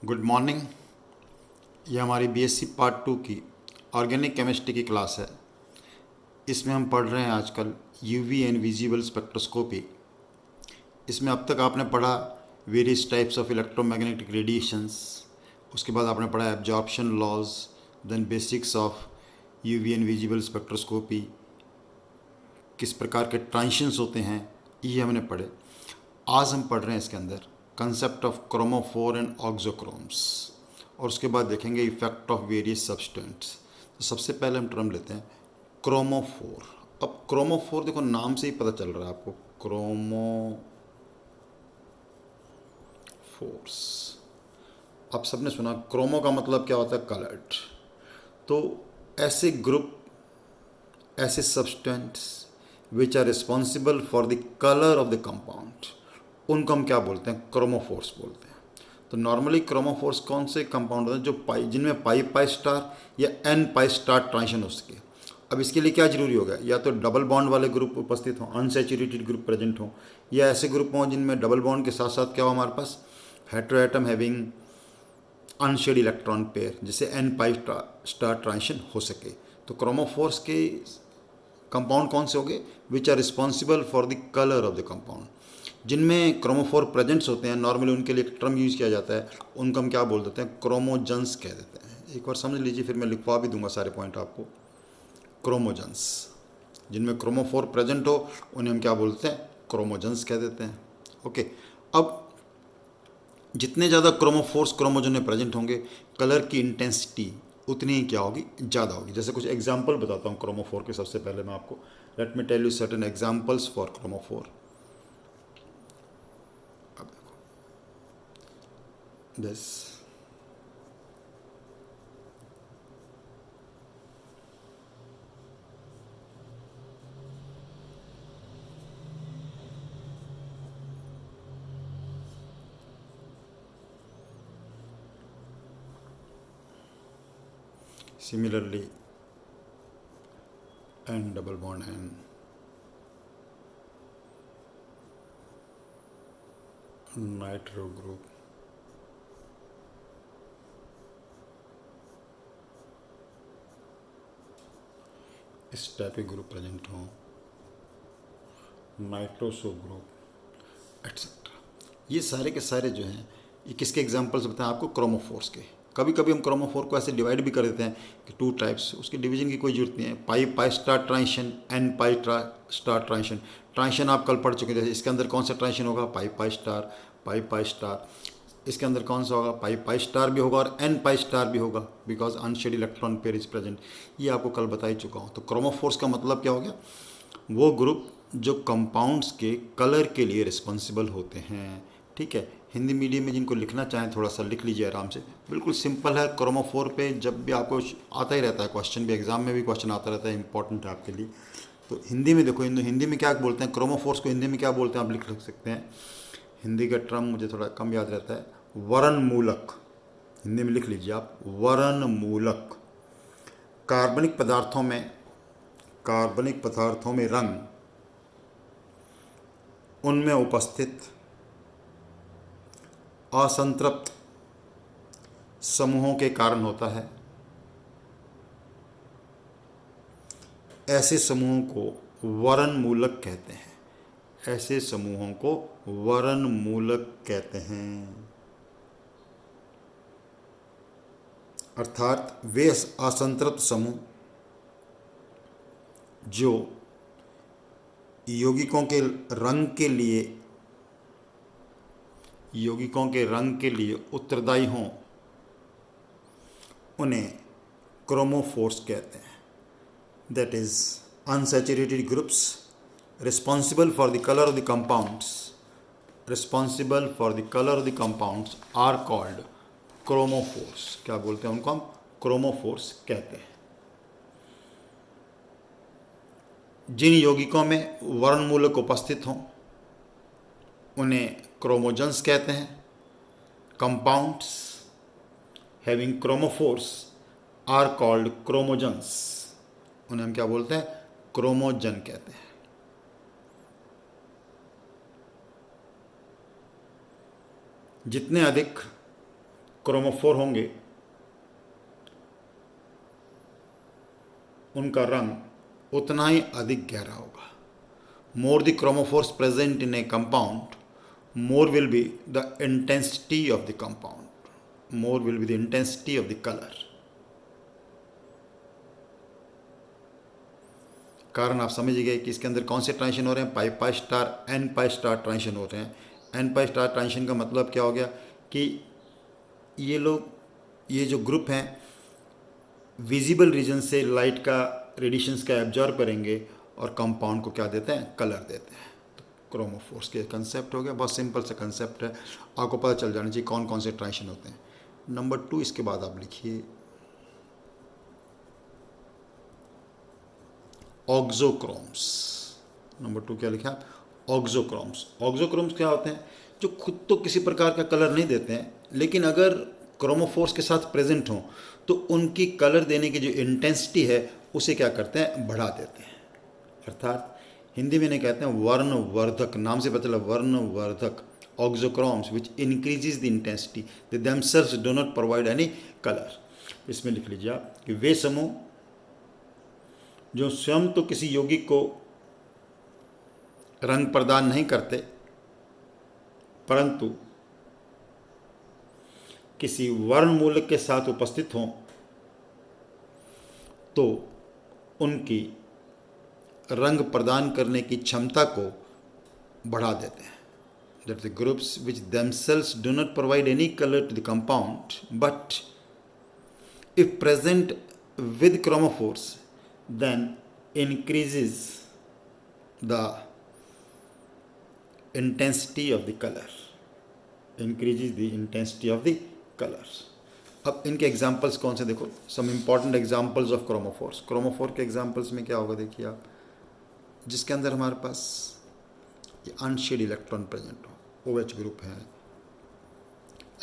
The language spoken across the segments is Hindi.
Good morning. ये हमारी बीएससी पार्ट 2 की ऑर्गेनिक केमिस्ट्री की क्लास है। इसमें हम पढ़ रहे हैं आजकल यूवी एंड विजिबल स्पेक्ट्रोस्कोपी। इसमें अब तक आपने पढ़ा various types of electromagnetic radiations, उसके बाद आपने पढ़ा absorption laws, then basics of UV and visible spectroscopy, किस प्रकार के ट्रांजिशंस होते हैं, ये हमने पढ़े। आज हम पढ़ रहे हैं इसके अंदर concept of chromophore and auxochromes, और उसके बाद देखेंगे इफेक्ट ऑफ वेरियस सब्सटेंट्स। तो सबसे पहले हम टर्म लेते हैं क्रोमोफोर। अब क्रोमोफोर देखो, नाम से ही पता चल रहा है आपको, क्रोमोफोर्स। अब सबने सुना क्रोमो का मतलब क्या होता है, कलर्ड। तो ऐसे ग्रुप, ऐसे substituents which are responsible for the colour of the compound, उनको हम क्या बोलते हैं, क्रोमोफोर्स बोलते हैं। तो नॉर्मली क्रोमोफोर्स कौन से कंपाउंड होते हैं, जो पाई, जिनमें पाई पाई स्टार या एन पाई स्टार ट्रांजिशन हो सके। अब इसके लिए क्या जरूरी होगा, या तो डबल बॉन्ड वाले ग्रुप उपस्थित हों, अनसैचुरेटेड ग्रुप प्रेजेंट हों, या ऐसे ग्रुप हों जिनमें डबल बॉन्ड के साथ साथ क्या हो हमारे पास, heteroatom having unshared electron pair, जिससे एन पाई स्टार ट्रांजिशन हो सके। तो क्रोमोफोर्स के कंपाउंड कौन से होंगे, which are responsible for the colour of the compound. जिनमें क्रोमोफोर प्रेजेंट्स होते हैं, नॉर्मली उनके लिए एक टर्म यूज किया जाता है, उनको हम क्या बोल देते हैं, क्रोमोजन्स कह देते हैं। एक बार समझ लीजिए, फिर मैं लिखवा भी दूंगा सारे पॉइंट आपको। क्रोमोजन्स, जिनमें क्रोमोफोर प्रेजेंट हो उन्हें हम क्या बोलते हैं, क्रोमोजन्स कह देते हैं। ओके। अब जितने ज़्यादा क्रोमोफोर्स क्रोमोजन में प्रेजेंट होंगे, कलर की इंटेंसिटी उतनी ही क्या होगी, ज़्यादा होगी। जैसे कुछ एग्जाम्पल बताता हूँ क्रोमोफोर के। सबसे पहले मैं आपको, let me tell you certain examples for chromophore. अब देखो this, similarly n double bond n, nitro group, इस टाइप के ग्रुप प्रेजेंट हों, नाइट्रोसो ग्रुप एट्सेट्रा। ये सारे के सारे जो हैं, ये किसके एग्जांपल्स बताएं आपको, क्रोमोफोर्स के। कभी कभी हम क्रोमोफोर को ऐसे डिवाइड भी कर देते हैं कि टू टाइप्स, उसकी डिवीजन की कोई जरूरत नहीं है। Pi pi star transition, n pi star transition. Transition आप कल पढ़ चुके हैं। जैसे इसके अंदर कौन सा ट्रांजिशन होगा, पाई पाई स्टार, पाई पाई स्टार। इसके अंदर कौन सा होगा, पाई पाई स्टार भी होगा और एन पाई स्टार भी होगा, because unsaid electron pair is present. ये आपको कल बता ही चुका हूँ। तो क्रोमोफोर्स का मतलब क्या हो गया, वो ग्रुप जो कंपाउंड्स के कलर के लिए रिस्पॉन्सिबल होते हैं। ठीक है। हिंदी मीडियम में जिनको लिखना चाहें थोड़ा सा लिख लीजिए आराम से, बिल्कुल सिंपल है। क्रोमोफोर पे जब भी आपको आता ही रहता है क्वेश्चन, भी एग्जाम में भी क्वेश्चन आता रहता है, इंपॉर्टेंट है आपके लिए। तो हिंदी में देखो, हिंदी में क्या बोलते हैं, क्रोमोफोर्स को हिंदी में क्या बोलते हैं आप लिख सकते हैं। हिंदी का टर्म मुझे थोड़ा कम याद रहता है, वर्णमूलक। हिंदी में लिख लीजिए आप, वर्णमूलक। कार्बनिक पदार्थों में, कार्बनिक पदार्थों में रंग उनमें उपस्थित असंतृप्त समूहों के कारण होता है। ऐसे समूहों को वर्णमूलक कहते हैं। ऐसे समूहों को वर्णमूलक कहते हैं। अर्थात वे असंतृप्त समूह जो यौगिकों के रंग के लिए, यौगिकों के रंग के लिए उत्तरदायी हों, उन्हें क्रोमोफोर्स कहते हैं। That is unsaturated groups responsible for the color of the compounds, responsible for the color of the compounds are called chromophores। क्या बोलते हैं उनको, हम क्रोमोफोर्स कहते हैं। जिन यौगिकों में वर्णमूलक उपस्थित हों उन्हें क्रोमोजन्स कहते हैं। Compounds having chromophores are called chromogens. उन्हें हम क्या बोलते हैं, क्रोमोजन कहते हैं। जितने अधिक क्रोमोफोर होंगे उनका रंग उतना ही अधिक गहरा होगा. More the chromophores present in A compound, more will be the intensity of the compound, more will be the intensity of the color. कारण आप समझ गए कि इसके अंदर कौन से ट्रांजिशन हो रहे हैं. Pi pi star n pi star transition हो रहे हैं. एन पाई स्टार ट्रांजिशन का मतलब क्या हो गया कि ये लोग, ये जो ग्रुप हैं, विजिबल रीजन से लाइट का रेडिएशंस का एब्जॉर्ब करेंगे और कंपाउंड को क्या देते हैं, कलर देते हैं. क्रोमोफोर्स के कंसेप्ट हो गया. बहुत सिंपल सा कंसेप्ट है, आपको पता चल जाना चाहिए कौन कौन से ट्रांजिशन होते हैं. नंबर 2, इसके बाद आप लिखिए ऑक्सोक्रोम्स. नंबर 2 क्या लिखा आप, ऑक्सोक्रोम्स. ऑक्सोक्रोम्स क्या होते हैं, जो खुद तो किसी प्रकार का कलर नहीं देते हैं, लेकिन अगर क्रोमोफोर्स के साथ प्रेजेंट हों तो उनकी कलर देने की जो इंटेंसिटी है उसे क्या करते हैं, बढ़ा देते हैं. अर्थात हिंदी में नहीं कहते हैं वर्णवर्धक, नाम से पता चला वर्णवर्धक. Auxochromes which increases the intensity, they themselves do not provide any colour. इसमें लिख लीजिए आप कि वे समूह जो स्वयं तो किसी यौगिक को रंग प्रदान नहीं करते, परंतु किसी वर्णमूलक के साथ उपस्थित हों तो उनकी रंग प्रदान करने की क्षमता को बढ़ा देते हैं. That the groups which themselves do not provide any color to the compound, but if present with chromophores, then increases the intensity of the color. Increases the intensity of the colors. अब इनके एग्जाम्पल्स कौन से देखो, some important examples of chromophores. Chromophore के एग्जाम्पल्स में क्या होगा देखिए आप, जिसके अंदर हमारे पास ये अनशेड इलेक्ट्रॉन प्रेजेंट हो, OH ग्रुप है,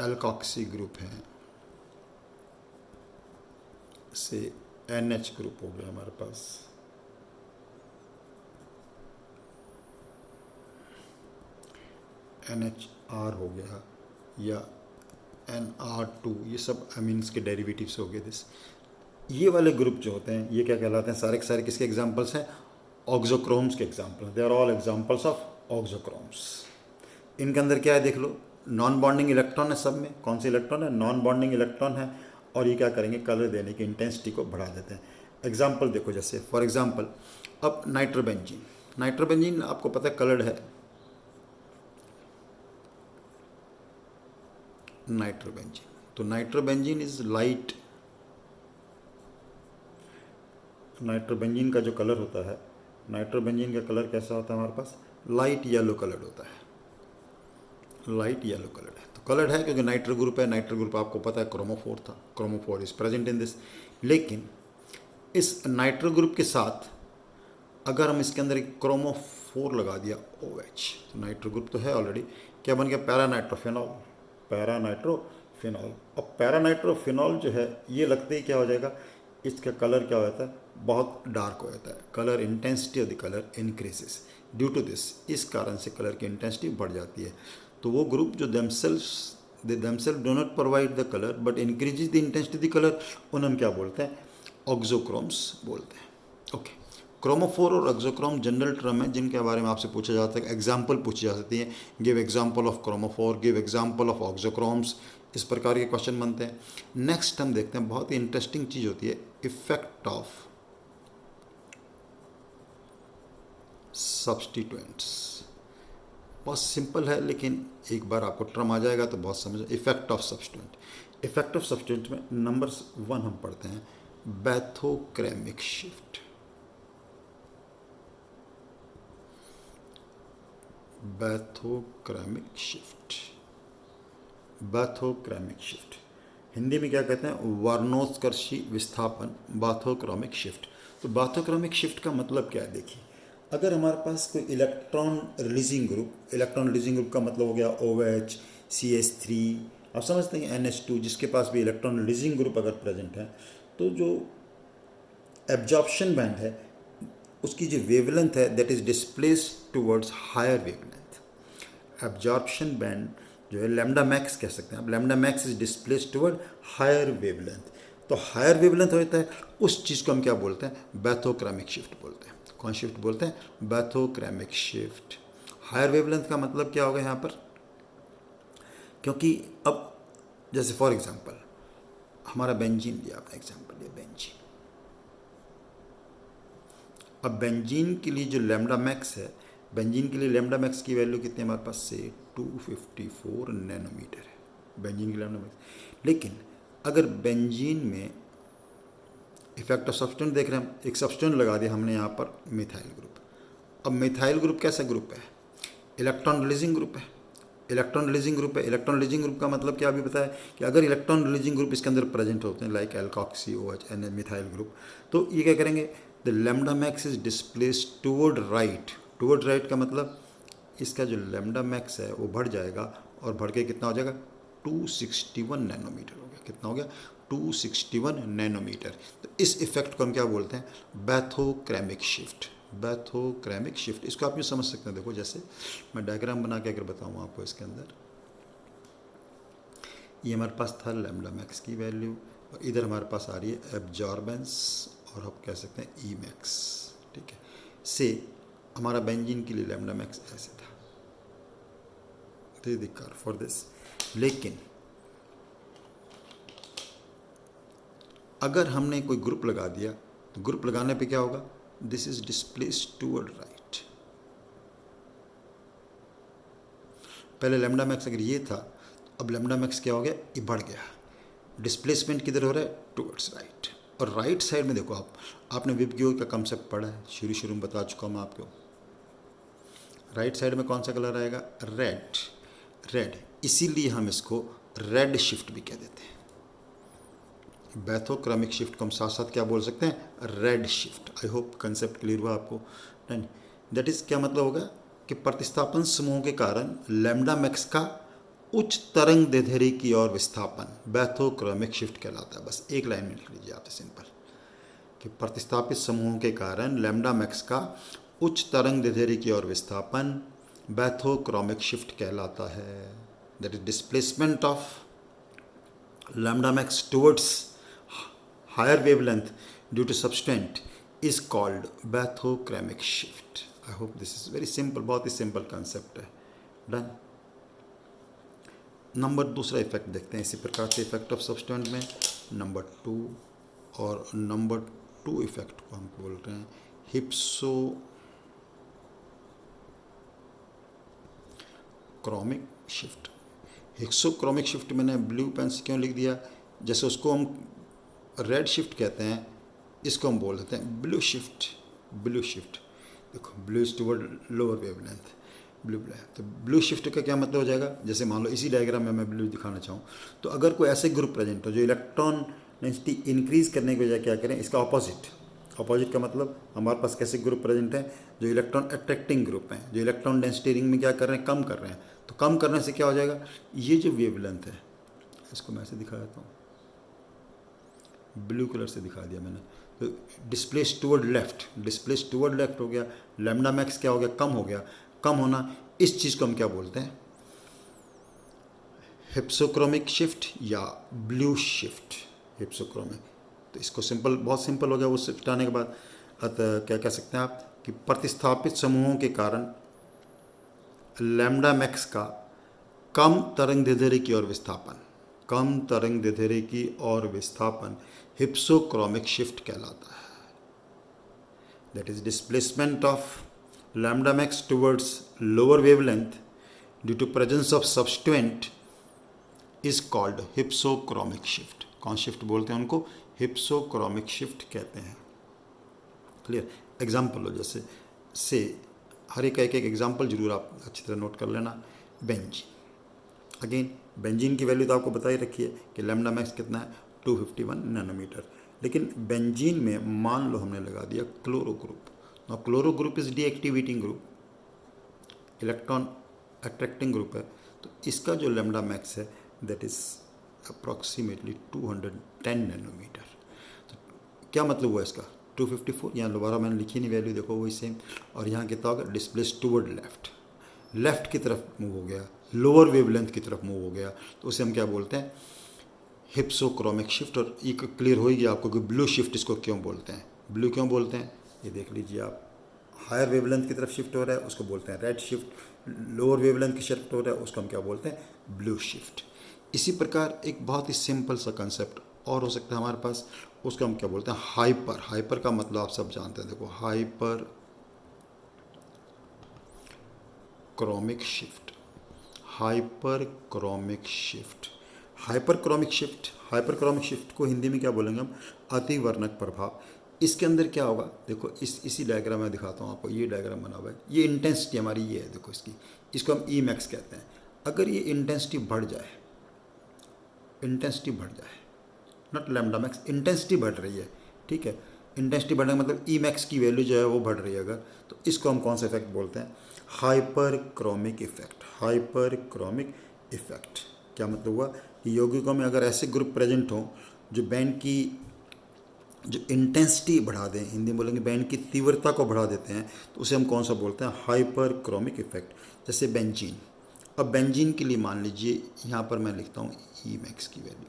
एल्कॉक्सी ग्रुप है, से NH ग्रुप हो गया हमारे पास, NHR हो गया, या NR2, ये सब अमीन्स के डेरिवेटिव्स हो गए. दिस ये वाले ग्रुप जो होते हैं ये क्या कहलाते हैं, सारे के सारे किसके एग्जाम्पल्स हैं, ऑक्सोक्रोम्स के example. They are all examples of auxochromes. इनके अंदर क्या है देख लो, नॉन बॉन्डिंग इलेक्ट्रॉन है सब में. कौन से इलेक्ट्रॉन है, नॉन बॉन्डिंग इलेक्ट्रॉन है, और ये क्या करेंगे, कलर देने की इंटेंसिटी को बढ़ा देते हैं. एग्जाम्पल देखो, जैसे फॉर एग्जाम्पल अब नाइट्रोबेंजीन. नाइट्रोबेंजीन आपको पता है कलर्ड है. नाइट्रोबेंजीन, तो नाइट्रोबेंजीन इज लाइट. नाइट्रोबेंजीन का जो कलर होता है, नाइट्रोबेंजीन का कलर कैसा होता है हमारे पास, लाइट येलो कलर होता है. लाइट येलो कलर है, तो कलर है क्योंकि नाइट्रो ग्रुप है. नाइट्रो ग्रुप आपको पता है क्रोमोफोर था, chromophore is present in this. लेकिन इस नाइट्रो ग्रुप के साथ अगर हम इसके अंदर एक क्रोमोफोर लगा दिया OH, तो नाइट्रो ग्रुप तो है ऑलरेडी, क्या बन गया, पैरानाइट्रोफेनॉल. पैरानाइट्रोफेनॉल. अब पैरानाइट्रोफेनॉल जो है ये लगते ही क्या हो जाएगा, इसका कलर क्या होता है, बहुत डार्क हो जाता है. Colour intensity of the colour increases. Due to this, इस कारण से कलर की इंटेंसिटी बढ़ जाती है. तो वो ग्रुप जो themselves do not provide the color but increases the intensity of the color, उन्हें हम क्या बोलते हैं, ऑक्सोक्रोम्स बोलते हैं. ओके, क्रोमोफोर और ऑक्सोक्रोम जनरल टर्म है जिनके बारे में आपसे पूछा जाता है, एग्जाम्पल पूछी जा सकती है. Give example of chromophore, give example of auxochromes, इस प्रकार के क्वेश्चन बनते हैं. नेक्स्ट हम देखते हैं, बहुत ही इंटरेस्टिंग चीज़ होती है, इफेक्ट ऑफ सब्स्टिट्यूएंट्स. बहुत सिंपल है, लेकिन एक बार आपको टर्म आ जाएगा तो बहुत समझ. Effect of substituent. Effect of substituent में नंबर 1 हम पढ़ते हैं, बैथोक्रेमिक शिफ्ट. बैथोक्रेमिक शिफ्ट. बैथोक्रेमिक शिफ्ट हिंदी में क्या कहते हैं, वर्णोत्कर्षी विस्थापन, बाथोक्रोमिक शिफ्ट. तो बाथोक्रोमिक शिफ्ट का मतलब क्या है देखिए, अगर हमारे पास कोई electron releasing group, electron releasing group का मतलब हो गया OH, CH3, आप समझते हैं NH2, जिसके पास भी इलेक्ट्रॉन रिलीजिंग ग्रुप अगर प्रेजेंट है, तो जो एब्जॉर्प्शन बैंड है उसकी जो वेवलेंथ है that is displaced towards higher wavelength. Absorption band जो है लैम्डा मैक्स कह सकते हैं आप। Lambda max is displaced toward higher wavelength. तो हायर वेवलेंथ होता है उस चीज़ को हम क्या बोलते हैं, बैथोक्रैमिक शिफ्ट बोलते हैं। कौन शिफ्ट बोलते हैं, बैथोक्रैमिक शिफ्ट। हायर वेवलेंथ का मतलब क्या होगा यहाँ पर, क्योंकि अब जैसे फॉर एग्जांपल हमारा बेंजीन दिया आपने, एग्जांपल ये बेंजीन। अब बेंजीन के लिए जो लैम्डा मैक्स है, बेंजीन के लिए लैम्डा मैक्स की वैल्यू कितनी है हमारे पास से 254 नैनोमीटर है बेंजीन की लैम्डा मैक्स। लेकिन अगर बेंजीन में इफेक्ट ऑफ सब्सटेंस देख रहे हैं, एक सब्सटेंस लगा दिया हमने यहाँ पर मिथाइल ग्रुप। अब मिथाइल ग्रुप कैसा ग्रुप है, इलेक्ट्रॉन रिलीजिंग ग्रुप है। इलेक्ट्रॉन रिलीजिंग ग्रुप है। इलेक्ट्रॉन रिलीजिंग ग्रुप का मतलब क्या अभी बताया कि अगर इलेक्ट्रॉन रिलीजिंग ग्रुप इसके अंदर प्रेजेंट होते हैं like alkoxy OH N methyl group, तो ये क्या करेंगे, the lambda max is displaced toward right. Toward right का मतलब इसका जो लैम्डा मैक्स है वो बढ़ जाएगा और बढ़ के कितना हो जाएगा 261 नैनोमीटर हो गया। कितना हो गया 261 नैनोमीटर। तो इस इफेक्ट को हम क्या बोलते हैं, बैथोक्रैमिक शिफ्ट। बैथोक्रैमिक शिफ्ट इसको आप यूँ समझ सकते हैं। देखो जैसे मैं डायग्राम बना के अगर बताऊँ आपको, इसके अंदर ये हमारे पास था लैम्डा मैक्स की वैल्यू और इधर हमारे पास आ रही है एब्जॉर्बेंस और आप कह सकते हैं ई मैक्स। ठीक है, से हमारा बेंजीन के लिए लैम्डा मैक्स ऐसे था, द कर्व फॉर दिस। लेकिन अगर हमने कोई ग्रुप लगा दिया तो ग्रुप लगाने पे क्या होगा, this is displaced toward right. पहले लैम्डा मैक्स अगर ये था, अब लैम्डा मैक्स क्या हो गया, ये बढ़ गया। डिस्प्लेसमेंट किधर हो रहा है, टुवर्ड्स राइट। और राइट साइड में देखो आपने विबग्योर का कंसेप्ट पढ़ा है, शुरू में बता चुका हूँ आपको। राइट साइड में कौन सा कलर आएगा, रेड। रेड, इसीलिए हम इसको रेड शिफ्ट भी कह देते हैं। बैथोक्रैमिक शिफ्ट को हम साथ साथ क्या बोल सकते हैं, red shift. I hope concept clear हुआ आपको। दैट इज क्या मतलब होगा कि प्रतिस्थापन समूह के कारण लैम्डा मैक्स का उच्च तरंग दैर्ध्य की ओर विस्थापन बैथोक्रैमिक शिफ्ट कहलाता है। बस एक लाइन में लिख लीजिए आप, सिंपल, कि प्रतिस्थापित समूहों के कारण लैम्डा मैक्स का उच्च तरंग दैर्ध्य की ओर विस्थापन बैथोक्रैमिक शिफ्ट कहलाता है। That is displacement of lambda max towards higher wavelength due to substrate is called bathychromic shift. I hope this is very simple, बहुत ही सिंपल कंसेप्ट है। डन। नंबर दूसरा इफेक्ट देखते हैं इसी प्रकार से इफेक्ट ऑफ सब्सटेंट में। नंबर 2 और नंबर 2 इफेक्ट को हम बोल रहे हैं हिप्सोक्रोमिक शिफ्ट। हिप्सोक्रोमिक शिफ्ट मैंने ब्लू पेन से क्यों लिख दिया, जैसे उसको हम रेड शिफ्ट कहते हैं, इसको हम बोल देते हैं ब्लू शिफ्ट। ब्लू शिफ्ट देखो, blue is toward lower wavelength, blue black. तो ब्लू शिफ्ट का क्या मतलब हो जाएगा, जैसे मान लो इसी डायग्राम में मैं ब्लू दिखाना चाहूँ, तो अगर कोई ऐसे ग्रुप प्रेजेंट हो जो इलेक्ट्रॉन डेंसिटी इंक्रीज करने के बजाय क्या करें, इसका ऑपोजिट। ऑपोजिट का मतलब हमारे पास कैसे ग्रुप प्रेजेंट हैं जो इलेक्ट्रॉन अट्रैक्टिंग ग्रुप हैं, जो इलेक्ट्रॉन डेंसिटी रिंग में क्या कर रहे हैं, कम कर रहे हैं। तो कम करने से क्या हो जाएगा, ये जो वेवलेंथ है, इसको मैं ऐसे दिखा देता हूँ, ब्लू कलर से दिखा दिया मैंने। तो displace toward left, displace toward left हो गया। लैम्डा मैक्स क्या हो गया, कम हो गया। कम होना, इस चीज़ को हम क्या बोलते हैं, हिप्सोक्रोमिक शिफ्ट या ब्लू शिफ्ट। हिप्सोक्रोमिक, तो इसको सिंपल, बहुत सिंपल हो गया वो शिफ्ट आने के बाद। अतः क्या कह सकते हैं आप कि प्रतिस्थापित समूहों के कारण लैम्डा मैक्स का कम तरंग दैर्ध्य की ओर विस्थापन, कम तरंग दैर्ध्य की ओर विस्थापन हिप्सोक्रोमिक शिफ्ट कहलाता है। That is displacement of lambda max towards lower wavelength due to presence of substituent is called hypsochromic shift. कौन शिफ्ट बोलते हैं उनको, हिप्सोक्रोमिक शिफ्ट कहते हैं। क्लियर। एग्जाम्पल हो जैसे से हर एक एग्जाम्पल जरूर आप अच्छी तरह नोट कर लेना। बेंजीन, अगेन बेंजीन की वैल्यू तो आपको बता ही रखी है कि लैम्डा मैक्स कितना है 251 नैनोमीटर। लेकिन बेंजीन में मान लो हमने लगा दिया chloro group. Now chloro group is deactivating group, electron attracting group है। तो इसका जो लैम्डा मैक्स है दैट इज अप्रॉक्सीमेटली 210 नैनोमीटर। तो क्या मतलब हुआ इसका 254, यहाँ दोबारा मैंने लिखी नहीं वैल्यू, देखो वही सेम। और यहाँ कितना होगा, डिस्प्लेस टुवर्ड लेफ्ट। लेफ्ट की तरफ मूव हो गया, लोअर वेवलेंथ की तरफ मूव हो गया, तो उसे हम क्या बोलते हैं, हिप्सोक्रोमिक शिफ्ट। और ये क्लियर हो ही गया आपको कि ब्लू शिफ्ट इसको क्यों बोलते हैं, ब्लू क्यों बोलते हैं, ये देख लीजिए आप। हायर वेवलेंथ की तरफ शिफ्ट हो रहा है उसको बोलते हैं रेड शिफ्ट, लोअर वेवलेंथ की शिफ्ट हो रहा है उसको हम क्या बोलते हैं, ब्लू शिफ्ट। इसी प्रकार एक बहुत ही सिंपल सा कंसेप्ट और हो सकता है हमारे पास, उसको हम क्या बोलते हैं, हाइपर। हाइपर का मतलब आप सब जानते हैं, देखो hyper chromic shift, hyper chromic shift. Hyper chromic shift, hyper chromic shift को हिंदी में क्या बोलेंगे हम, अतिवर्णक प्रभाव। इसके अंदर क्या होगा, देखो इसी डायग्राम में दिखाता हूँ आपको, ये डायग्राम बना हुआ है, ये इंटेंसिटी हमारी ये है, देखो इसकी, इसको हम ई मैक्स कहते हैं। अगर ये इंटेंसिटी बढ़ जाए, इंटेंसिटी बढ़ जाए, नॉट लैम्डा मैक्स, इंटेंसिटी बढ़ रही है, ठीक है, इंटेंसिटी बढ़ने का मतलब ई मैक्स की वैल्यू जो है वो बढ़ रही है अगर, तो इसको हम कौन सा इफेक्ट बोलते हैं, hyper chromic effect. Hyper chromic effect क्या मतलब हुआ कि यौगिकों में अगर ऐसे ग्रुप प्रेजेंट हों जो बैंड की जो इंटेंसिटी बढ़ा दें, हिंदी में बोलेंगे बैंड की तीव्रता को बढ़ा देते हैं, तो उसे हम कौन सा बोलते हैं, हाइपर क्रोमिक इफेक्ट। जैसे बेंजीन, अब बेंजीन के लिए मान लीजिए यहाँ पर मैं लिखता हूँ ई मैक्स की वैल्यू,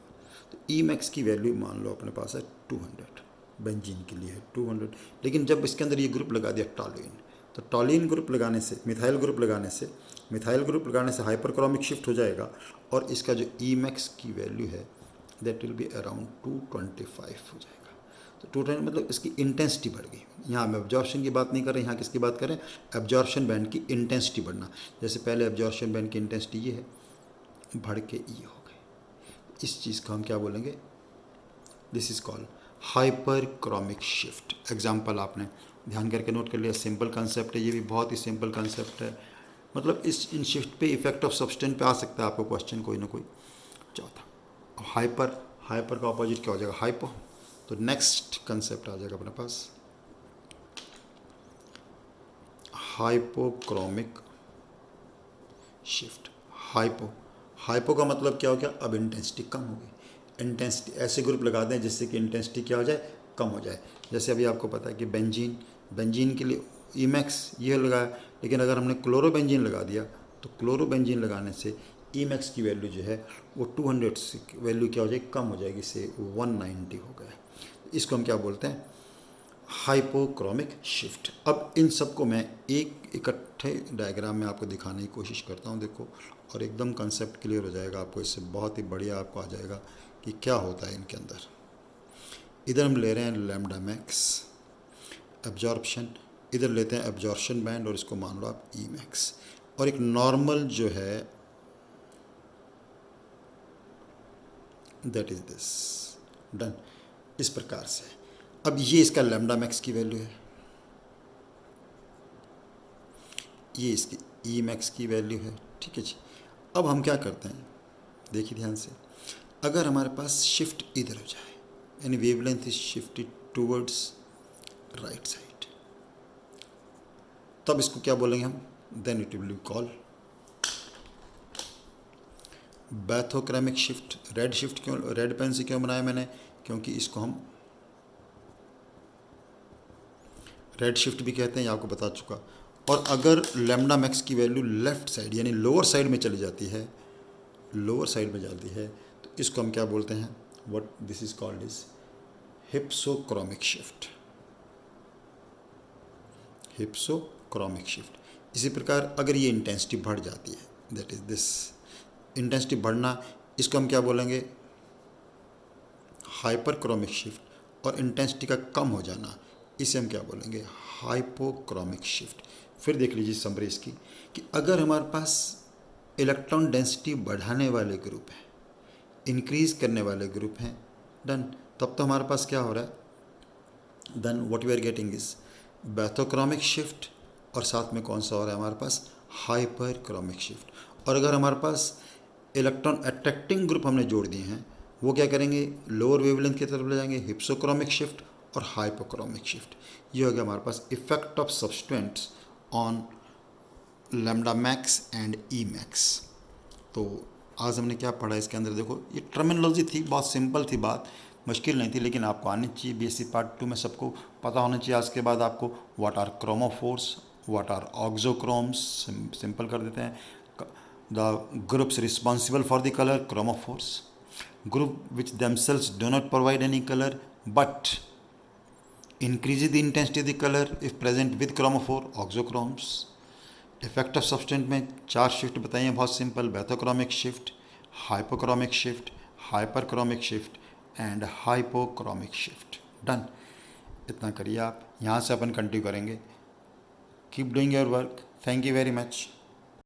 तो ई मैक्स की वैल्यू मान लो अपने पास है 200, बेंजीन के लिए है 200। लेकिन जब इसके अंदर ये ग्रुप लगा दिया टॉलुइन, तो टॉलुइन ग्रुप लगाने से, मिथाइल ग्रुप लगाने से, मिथाइल ग्रुप लगाने से हाइपर क्रोमिक शिफ्ट हो जाएगा, और इसका जो ई मैक्स की वैल्यू है दैट विल बी अराउंड 225 हो जाएगा। तो 220 मतलब इसकी इंटेंसिटी बढ़ गई। यहाँ हम एब्जॉर्प्शन की बात नहीं कर रहे, यहाँ किसकी बात करें, एब्जॉर्प्शन बैंड की इंटेंसिटी बढ़ना। जैसे पहले एब्जॉर्प्शन बैंड की इंटेंसिटी ये है, बढ़ के ये हो गई, इस चीज़ को हम क्या बोलेंगे, this is called hyper chromic shift. Example आपने ध्यान करके नोट कर लिया, सिंपल कंसेप्ट है, ये भी बहुत ही सिंपल कंसेप्ट है, मतलब इन शिफ्ट पे इफेक्ट ऑफ सब्सटेंस पे आ सकता है आपको क्वेश्चन कोई ना कोई। चौथा हाइपर, हाइपर का ऑपोजिट क्या हो जाएगा, हाइपो। तो नेक्स्ट कंसेप्ट आ जाएगा अपने पास हाइपोक्रोमिक शिफ्ट। हाइपो, हाइपो का मतलब क्या हो गया, अब इंटेंसिटी कम हो गई। इंटेंसिटी ऐसे ग्रुप लगा दें जिससे कि इंटेंसिटी क्या हो जाए, कम हो जाए। जैसे अभी आपको पता है कि बेंजीन, बेंजीन के लिए ई मैक्स ये लगाया, लेकिन अगर हमने क्लोरोबेंजीन लगा दिया तो क्लोरोबेंजीन लगाने से ई मैक्स की वैल्यू जो है वो 200 से वैल्यू क्या हो जाएगी, कम हो जाएगी, से 190 हो गया। इसको हम क्या बोलते हैं, हाइपोक्रोमिक शिफ्ट। अब इन सबको मैं एक इकट्ठे डायग्राम में आपको दिखाने की कोशिश करता हूँ, देखो, और एकदम कंसेप्ट क्लियर हो जाएगा आपको, इससे बहुत ही बढ़िया आपको आ जाएगा कि क्या होता है इनके अंदर। इधर हम ले रहे हैं लैम्डा मैक्स एब्जॉर्प्शन, इधर लेते हैं एब्जॉर्प्शन बैंड और इसको मान लो आप ई मैक्स, और एक नॉर्मल जो है दैट इज दिस, डन। इस प्रकार से अब ये इसका लैम्डा मैक्स की वैल्यू है, ये इसकी ई मैक्स की वैल्यू है, ठीक है जी। अब हम क्या करते हैं, देखिए ध्यान से, अगर हमारे पास शिफ्ट इधर हो जाए, यानी wavelength is shifted towards right side, तब इसको क्या बोलेंगे हम, then it will be call bathochromic shift. Red shift क्यों, रेड पेन से क्यों बनाया मैंने, क्योंकि इसको हम रेड शिफ्ट भी कहते हैं, ये आपको बता चुका। और अगर लैम्डा मैक्स की वैल्यू लेफ्ट साइड यानी लोअर साइड में चली जाती है, लोअर साइड में जाती है, तो इसको हम क्या बोलते हैं, what this is called is hypsochromic shift, hypsochromic shift. इसी प्रकार अगर ये इंटेंसिटी बढ़ जाती है, दैट इज दिस इंटेंसिटी बढ़ना, इसको हम क्या बोलेंगे, हाइपर क्रोमिक शिफ्ट। और इंटेंसिटी का कम हो जाना, इसे हम क्या बोलेंगे, हाइपोक्रोमिक शिफ्ट। फिर देख लीजिए समरी इसकी, कि अगर हमारे पास इलेक्ट्रॉन डेंसिटी बढ़ाने वाले ग्रुप हैं, इंक्रीज करने वाले ग्रुप हैं, डन, तब तो हमारे पास क्या हो रहा है, then what we are getting is bathochromic shift, और साथ में कौन सा हो रहा है हमारे पास, हाइपर क्रोमिक शिफ्ट। और अगर हमारे पास इलेक्ट्रॉन अट्रैक्टिंग ग्रुप हमने जोड़ दिए हैं, वो क्या करेंगे, लोअर वेवलेंथ की तरफ ले जाएंगे, हिप्सोक्रोमिक शिफ्ट और हाइपोक्रोमिक शिफ्ट। ये हो गया हमारे पास effect of substituents on lambda max and E max. तो आज हमने क्या पढ़ा इसके अंदर, देखो ये टर्मिनोलॉजी थी, बहुत सिंपल थी बात, मुश्किल नहीं थी, लेकिन आपको आनी चाहिए। बीएससी पार्ट 2 में सबको पता होना चाहिए आज के बाद आपको, what are chromophores, what are auxochromes, simple कर देते हैं. The groups responsible for the colour, chromophores. Group which themselves do not provide any color but increases the intensity of the color if present with chromophore, auxochromes. Effect of substituent में 4 शिफ्ट बताइए बहुत simple. Bathochromic shift, hypochromic shift, hyperchromic shift and hypochromic shift. Done. इतना करिए आप. यहाँ से अपन कंटिन्यू करेंगे. Keep doing your work. Thank you very much.